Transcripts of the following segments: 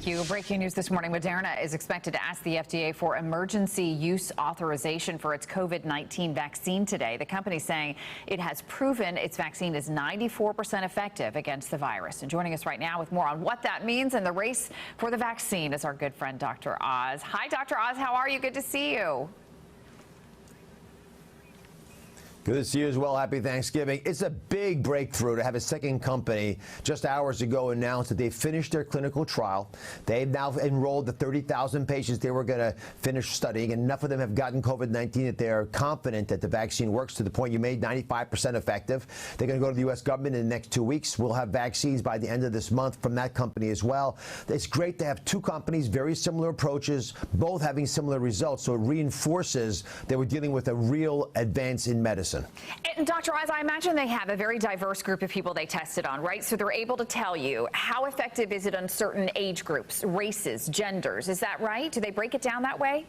Thank you. Breaking news this morning, Moderna is expected to ask the FDA for emergency use authorization for its COVID-19 vaccine today. The company saying it has proven its vaccine is 94% effective against the virus. And joining us right now with more on what that means and the race for the vaccine is our good friend, Dr. Oz. Hi, Dr. Oz. How are you? Good to see you. Good to see you as well. Happy Thanksgiving. It's a big breakthrough to have a second company just hours ago announce that they finished their clinical trial. They've now enrolled the 30,000 patients they were going to finish studying. Enough of them have gotten COVID-19 that they're confident that the vaccine works to the point you made, 95% effective. They're going to go to the U.S. government in the next 2 weeks. We'll have vaccines by the end of this month from that company as well. It's great to have two companies, very similar approaches, both having similar results. So it reinforces that we're dealing with a real advance in medicine. And Dr. Oz, I imagine they have a very diverse group of people they tested on, right? So they're able to tell you how effective is it on certain age groups, races, genders. Is that right? Do they break it down that way?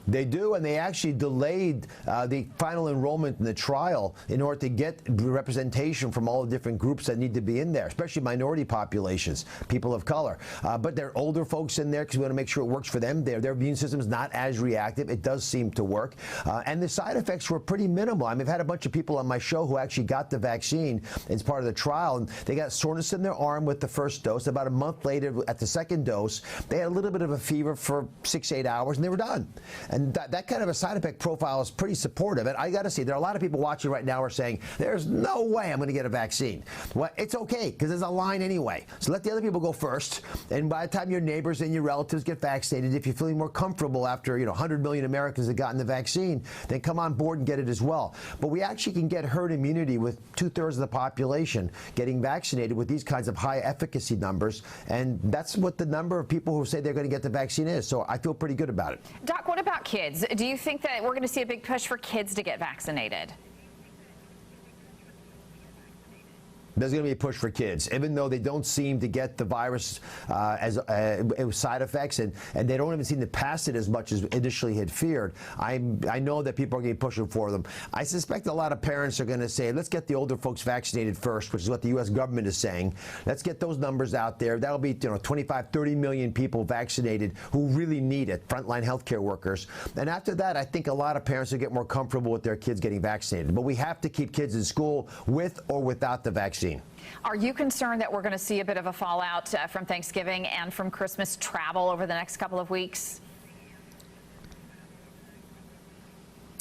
They do, and they actually delayed the final enrollment in the trial in order to get representation from all the different groups that need to be in there, especially minority populations, people of color. But there are older folks in there because we want to make sure it works for them. Their immune system is not as reactive. It does seem to work. And the side effects were pretty minimal. I mean, I've had a bunch of people on my show who actually got the vaccine as part of the trial, and they got soreness in their arm with the first dose. About a month later, at the second dose, they had a little bit of a fever for 6-8 hours, and they were done. And that kind of a side effect profile is pretty supportive. And I got to say, there are a lot of people watching right now who are saying, there's no way I'm going to get a vaccine. Well, it's okay, because there's a line anyway. So let the other people go first. And by the time your neighbors and your relatives get vaccinated, if you're feeling more comfortable after 100 million Americans have gotten the vaccine, then come on board and get it as well. But we actually can get herd immunity with 2/3 of the population getting vaccinated with these kinds of high efficacy numbers. And that's what the number of people who say they're going to get the vaccine is. So I feel pretty good about it. Doc, what about kids? Do you think that we're going to see a big push for kids to get vaccinated? There's going to be a push for kids, even though they don't seem to get the virus as side effects, and they don't even seem to pass it as much as initially had feared. I know that people are going to be pushing for them. I suspect a lot of parents are going to say, let's get the older folks vaccinated first, which is what the U.S. government is saying. Let's get those numbers out there. That'll be 25, 30 million people vaccinated who really need it, frontline healthcare workers. And after that, I think a lot of parents will get more comfortable with their kids getting vaccinated. But we have to keep kids in school with or without the vaccine. Are you concerned that we're going to see a bit of a fallout from Thanksgiving and from Christmas travel over the next couple of weeks?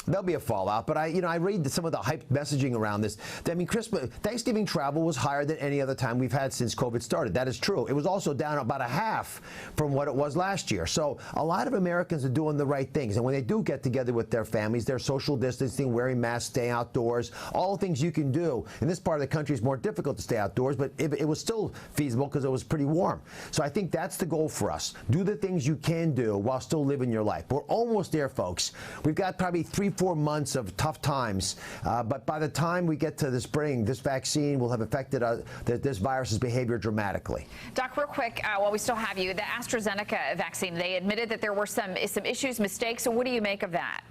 There'll be a fallout, but I read some of the hyped messaging around this. I mean, Thanksgiving travel was higher than any other time we've had since COVID started. That is true. It was also down about a half from what it was last year. So a lot of Americans are doing the right things. And when they do get together with their families, they're social distancing, wearing masks, staying outdoors, all the things you can do. In this part of the country, it's more difficult to stay outdoors, but it was still feasible because it was pretty warm. So I think that's the goal for us. Do the things you can do while still living your life. We're almost there, folks. We've got probably 3-4 months of tough times, but by the time we get to the spring, this vaccine will have affected this virus's behavior dramatically. Doc, real quick, while we still have you, the AstraZeneca vaccine, they admitted that there were some issues, mistakes. So what do you make of that?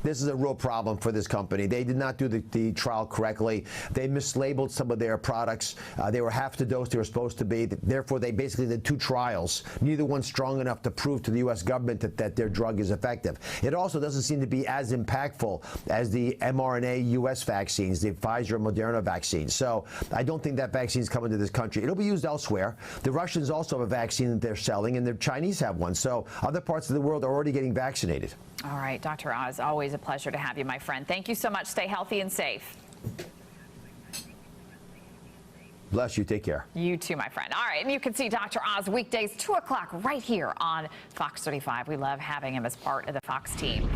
This is a real problem for this company. They did not do the trial correctly. They mislabeled some of their products. They were half the dose they were supposed to be. Therefore, they basically did 2 trials, neither one strong enough to prove to the U.S. government that their drug is effective. It also doesn't seem to be as impactful as the mRNA U.S. vaccines, the Pfizer and Moderna vaccines. So I don't think that vaccine is coming to this country. It'll be used elsewhere. The Russians also have a vaccine that they're selling, and the Chinese have one. So other parts of the world are already getting vaccinated. All right, Dr. Oz, always a pleasure to have you, my friend. Thank you so much. Stay healthy and safe. Bless you. Take care. You too, my friend. All right, and you can see Dr. Oz weekdays 2 o'clock right here on Fox 35. We love having him as part of the Fox team.